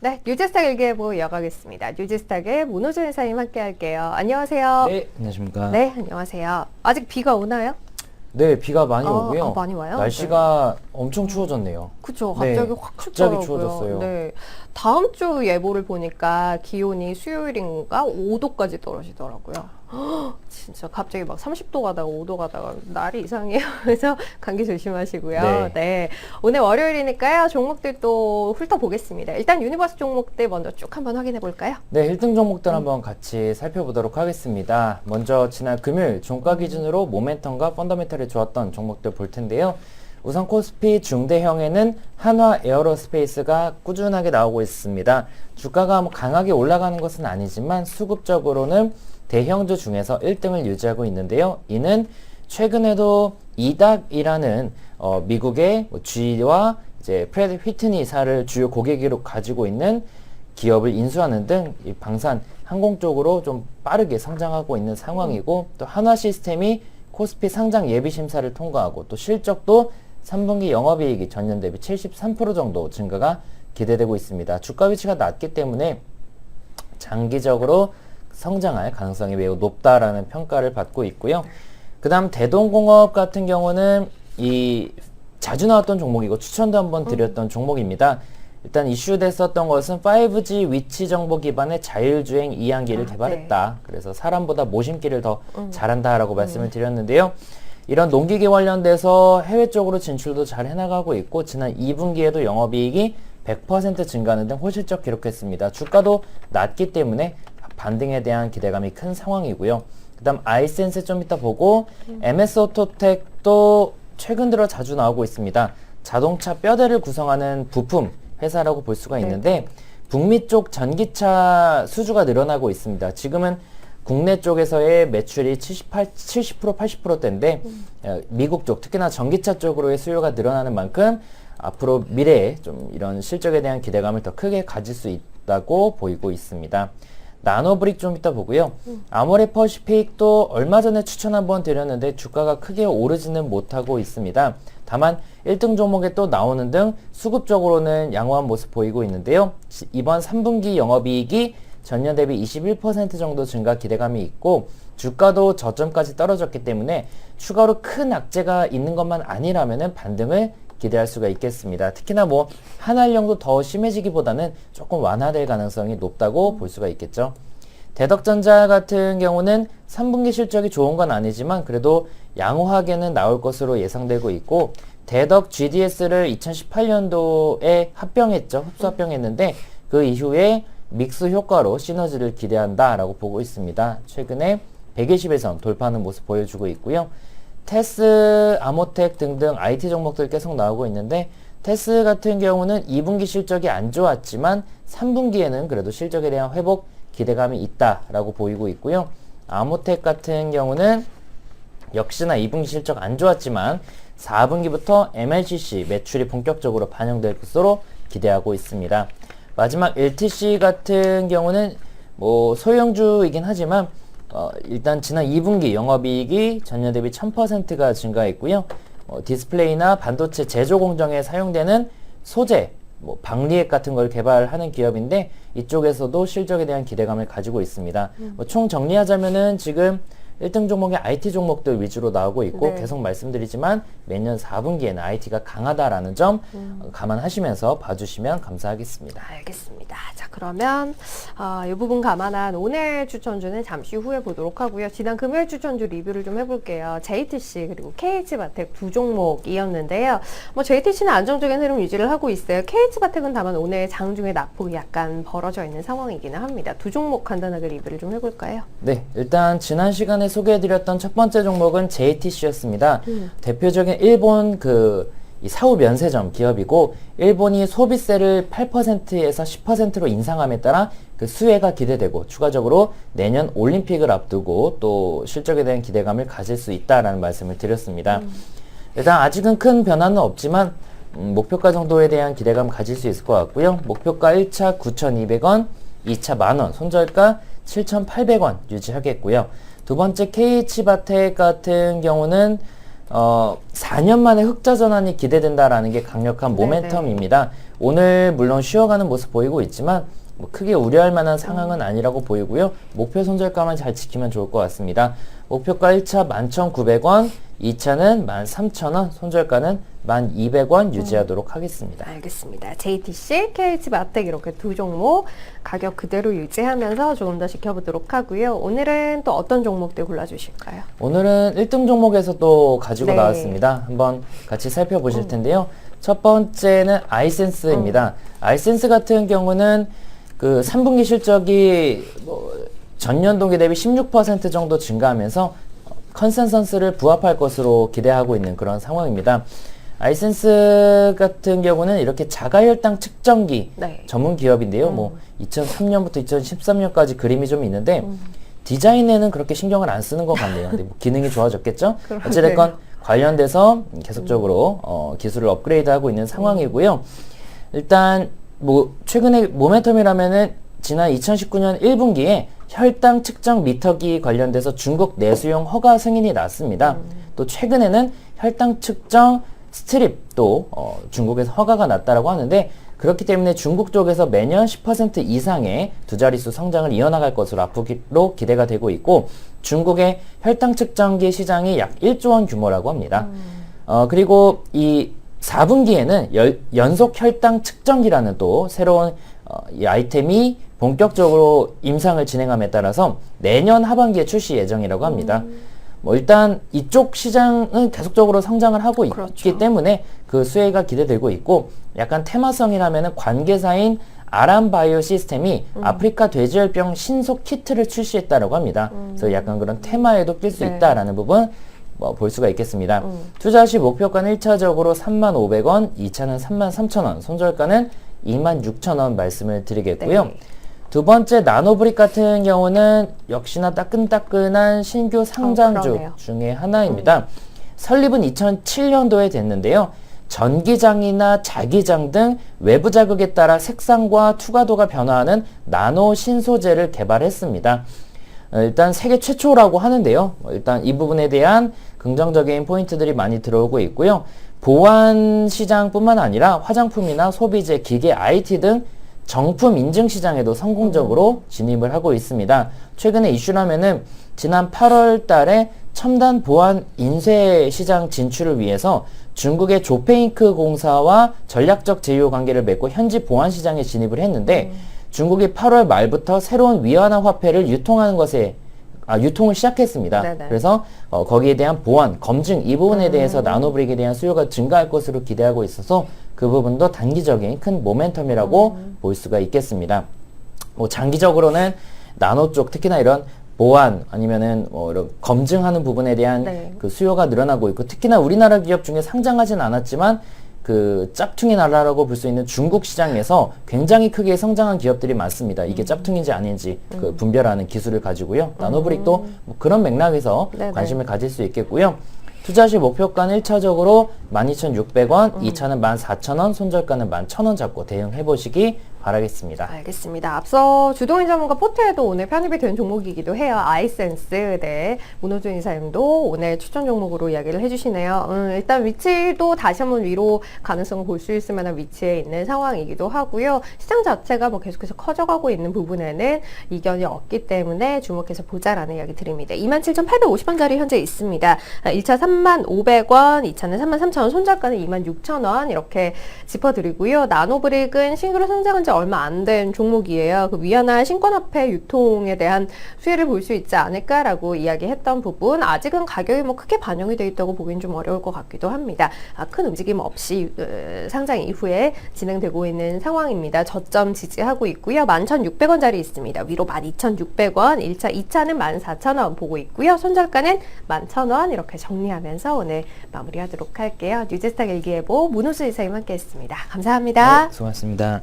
네, 뉴스탁 일기예보 이어가겠습니다. 뉴스탁의 문호준 이사님 함께 할게요. 안녕하세요. 네, 안녕하십니까. 네, 안녕하세요. 아직 비가 오나요? 네, 비가 많이 오고요. 많이 와요? 날씨가 엄청 추워졌네요. 그쵸, 네, 갑자기 확 갑자기 춥더라고요. 추워졌어요. 네, 다음 주 예보를 보니까 기온이 수요일인가 5도까지 떨어지더라고요. 진짜 갑자기 막 30도 가다가 5도 가다가 날이 이상해요. 그래서 감기 조심하시고요. 네. 네, 오늘 월요일이니까요. 종목들 또 훑어보겠습니다. 일단 유니버스 종목들 먼저 쭉 한번 확인해 볼까요? 네, 1등 종목들 한번 같이 살펴보도록 하겠습니다. 먼저 지난 금요일 종가 기준으로 모멘텀과 펀더멘털이 좋았던 종목들 볼 텐데요. 우선 코스피 중대형에는 한화 에어로스페이스가 꾸준하게 나오고 있습니다. 주가가 강하게 올라가는 것은 아니지만 수급적으로는 대형주 중에서 1등을 유지하고 있는데요. 이는 최근에도 이닥이라는 미국의 G와 이제 프레드 휘트니사를 주요 고객으로 가지고 있는 기업을 인수하는 등 이 방산 항공 쪽으로 좀 빠르게 성장하고 있는 상황이고, 또 한화 시스템이 코스피 상장 예비 심사를 통과하고 또 실적도 3분기 영업이익이 전년 대비 73% 정도 증가가 기대되고 있습니다. 주가 위치가 낮기 때문에 장기적으로 성장할 가능성이 매우 높다라는 평가를 받고 있고요. 그 다음 대동공업 같은 경우는 이 자주 나왔던 종목이고 추천도 한번 드렸던 종목입니다. 일단 이슈됐었던 것은 5G 위치 정보 기반의 자율주행 이항기를 개발했다. 네. 그래서 사람보다 모심기를 더 잘한다라고 말씀을 드렸는데요. 이런 농기계 관련돼서 해외 쪽으로 진출도 잘 해나가고 있고, 지난 2분기에도 영업이익이 100% 증가하는 등 호실적 기록했습니다. 주가도 낮기 때문에 반등에 대한 기대감이 큰 상황이고요. 그 다음 아이센스 좀 이따 보고, MS오토텍도 최근 들어 자주 나오고 있습니다. 자동차 뼈대를 구성하는 부품 회사라고 볼 수가 있는데, 북미 쪽 전기차 수주가 늘어나고 있습니다. 지금은 국내 쪽에서의 매출이 70% 80%대인데 미국 쪽, 특히나 전기차 쪽으로의 수요가 늘어나는 만큼 앞으로 미래에 좀 이런 실적에 대한 기대감을 더 크게 가질 수 있다고 보이고 있습니다. 나노브릭 좀 이따 보고요. 아모레 퍼시픽도 얼마 전에 추천 한번 드렸는데 주가가 크게 오르지는 못하고 있습니다. 다만 1등 종목에 또 나오는 등 수급적으로는 양호한 모습 보이고 있는데요. 이번 3분기 영업이익이 전년 대비 21% 정도 증가 기대감이 있고, 주가도 저점까지 떨어졌기 때문에 추가로 큰 악재가 있는 것만 아니라면은 반등을 기대할 수가 있겠습니다. 특히나 뭐 한알령도 더 심해지기보다는 조금 완화될 가능성이 높다고 볼 수가 있겠죠. 대덕전자 같은 경우는 3분기 실적이 좋은 건 아니지만 그래도 양호하게는 나올 것으로 예상되고 있고, 대덕 GDS를 2018년도에 합병했죠. 흡수 합병했는데 그 이후에 믹스 효과로 시너지를 기대한다라고 보고 있습니다. 최근에 120에선 돌파하는 모습 보여주고 있고요. 테스, 아모텍 등등 IT 종목들 계속 나오고 있는데, 테스 같은 경우는 2분기 실적이 안 좋았지만 3분기에는 그래도 실적에 대한 회복 기대감이 있다라고 보이고 있고요. 아모텍 같은 경우는 역시나 2분기 실적 안 좋았지만 4분기부터 MLCC 매출이 본격적으로 반영될 것으로 기대하고 있습니다. 마지막 LTC 같은 경우는 뭐 소형주이긴 하지만 일단 지난 2분기 영업이익이 전년 대비 1000%가 증가했고요. 디스플레이나 반도체 제조 공정에 사용되는 소재, 뭐 방리액 같은 걸 개발하는 기업인데 이쪽에서도 실적에 대한 기대감을 가지고 있습니다. 총 정리하자면은 지금 1등 종목이 IT 종목들 위주로 나오고 있고, 계속 말씀드리지만 매년 4분기에는 IT가 강하다라는 점 감안하시면서 봐주시면 감사하겠습니다. 알겠습니다. 자, 그러면 이 부분 감안한 오늘 추천주는 잠시 후에 보도록 하고요. 지난 금요일 추천주 리뷰를 좀 해볼게요. JTC 그리고 KH바텍 두 종목이었는데요. 뭐 JTC는 안정적인 흐름 유지를 하고 있어요. KH바텍은 다만 오늘 장중에 낙폭이 약간 벌어져 있는 상황이기는 합니다. 두 종목 간단하게 리뷰를 좀 해볼까요? 네, 일단 지난 시간에 소개해드렸던 첫 번째 종목은 JTC였습니다. 대표적인 일본 이 사후 면세점 기업이고, 일본이 소비세를 8%에서 10%로 인상함에 따라 그 수혜가 기대되고, 추가적으로 내년 올림픽을 앞두고 또 실적에 대한 기대감을 가질 수 있다라는 말씀을 드렸습니다. 일단 아직은 큰 변화는 없지만 목표가 정도에 대한 기대감 가질 수 있을 것 같고요. 목표가 1차 9,200원, 2차 만원, 손절가 7,800원 유지하겠고요. 두 번째 KH바텍 같은 경우는 4년 만에 흑자 전환이 기대된다라는 게 강력한 모멘텀입니다. 오늘 물론 쉬어가는 모습 보이고 있지만 뭐 크게 우려할 만한 상황은 아니라고 보이고요. 목표 손절가만 잘 지키면 좋을 것 같습니다. 목표가 1차 11,900원, 2차는 13,000원, 손절가는 1,200원 유지하도록 하겠습니다. 알겠습니다. JTC, KH마텍 이렇게 두 종목 가격 그대로 유지하면서 조금 더 지켜보도록 하고요. 오늘은 또 어떤 종목들 골라주실까요? 오늘은 1등 종목에서 또 가지고 네. 나왔습니다. 한번 같이 살펴보실 텐데요. 첫 번째는 아이센스입니다. 아이센스 같은 경우는 그 3분기 실적이 뭐 전년 동기 대비 16% 정도 증가하면서 컨센서스를 부합할 것으로 기대하고 있는 그런 상황입니다. 아이센스 같은 경우는 이렇게 자가혈당 측정기 네. 전문 기업인데요. 뭐 2003년부터 2013년까지 그림이 좀 있는데 디자인에는 그렇게 신경을 안 쓰는 것 같네요. 근데 뭐 기능이 좋아졌겠죠? 어찌됐건 관련돼서 계속적으로 기술을 업그레이드하고 있는 상황이고요. 일단 뭐 최근에 모멘텀이라면은 지난 2019년 1분기에 혈당 측정 미터기 관련돼서 중국 내수용 허가 승인이 났습니다. 또 최근에는 혈당 측정 스트립도 중국에서 허가가 났다라고 하는데 그렇기 때문에 중국 쪽에서 매년 10% 이상의 두 자릿수 성장을 이어나갈 것으로 앞으로 기대가 되고 있고 중국의 혈당 측정기 시장이 약 1조 원 규모라고 합니다. 그리고 이 4분기에는 연속 혈당 측정기라는 또 새로운 이 아이템이 본격적으로 임상을 진행함에 따라서 내년 하반기에 출시 예정이라고 합니다. 뭐 일단 이쪽 시장은 계속적으로 성장을 하고 있기 때문에 그 수혜가 기대되고 있고 약간 테마성이라면은 관계사인 아람바이오 시스템이 아프리카 돼지열병 신속 키트를 출시했다라고 합니다. 그래서 약간 그런 테마에도 낄 수 있다라는 부분 뭐 볼 수가 있겠습니다. 투자 시 목표가는 1차적으로 35,000원, 2차는 33,000원, 손절가는 26,000원 말씀을 드리겠고요. 네. 두 번째 나노브릭 같은 경우는 역시나 따끈따끈한 신규 상장주 중에 하나입니다. 설립은 2007년도에 됐는데요. 전기장이나 자기장 등 외부 자극에 따라 색상과 투과도가 변화하는 나노 신소재를 개발했습니다. 일단 세계 최초라고 하는데요. 일단 이 부분에 대한 긍정적인 포인트들이 많이 들어오고 있고요. 보안 시장뿐만 아니라 화장품이나 소비재, 기계, IT 등 정품 인증 시장에도 성공적으로 진입을 하고 있습니다. 최근에 이슈라면은 지난 8월 달에 첨단 보안 인쇄 시장 진출을 위해서 중국의 조페잉크 공사와 전략적 제휴 관계를 맺고 현지 보안 시장에 진입을 했는데 중국이 8월 말부터 새로운 위안화 화폐를 유통하는 것에 유통을 시작했습니다. 네네. 그래서 거기에 대한 보안, 검증 이 부분에 대해서 나노브릭에 대한 수요가 증가할 것으로 기대하고 있어서 그 부분도 단기적인 큰 모멘텀이라고 볼 수가 있겠습니다. 뭐 장기적으로는 나노 쪽 특히나 이런 보안 아니면은 뭐 이런 검증하는 부분에 대한 그 수요가 늘어나고 있고 특히나 우리나라 기업 중에 상장하진 않았지만 그 짭퉁이 나라라고 볼 수 있는 중국 시장에서 굉장히 크게 성장한 기업들이 많습니다. 이게 짭퉁인지 아닌지 그 분별하는 기술을 가지고요. 나노브릭도 뭐 그런 맥락에서 관심을 가질 수 있겠고요. 투자 시 목표가는 1차적으로 12,600원, 2차는 14,000원, 손절가는 11,000원 잡고 대응해 보시기 바라겠습니다. 알겠습니다. 앞서 주도인 전문가 포트에도 오늘 편입이 된 종목이기도 해요. 아이센스. 네. 문호준 이사님도 오늘 추천 종목으로 이야기를 해주시네요. 일단 위치도 다시 한번 위로 가능성을 볼 수 있을 만한 위치에 있는 상황이기도 하고요. 시장 자체가 뭐 계속해서 커져가고 있는 부분에는 이견이 없기 때문에 주목해서 보자라는 이야기 드립니다. 27,850원짜리 현재 있습니다. 1차 35,000원, 2차는 33,000원, 손절가는 26,000원 이렇게 짚어드리고요. 나노브릭은 신규로 상장한 지 얼마 안 된 종목이에요. 그 위안화 신권화폐 유통에 대한 수혜를 볼 수 있지 않을까라고 이야기했던 부분 아직은 가격이 뭐 크게 반영이 되어 있다고 보기는 좀 어려울 것 같기도 합니다. 큰 움직임 없이 상장 이후에 진행되고 있는 상황입니다. 저점 지지하고 있고요. 11,600원짜리 있습니다. 위로 12,600원, 1차, 2차는 14,000원 보고 있고요. 손절가는 11,000원 이렇게 정리하면서 오늘 마무리하도록 할게요. 뉴스탁 일기예보 문호수 이사님 함께 했습니다. 감사합니다. 네, 수고하셨습니다.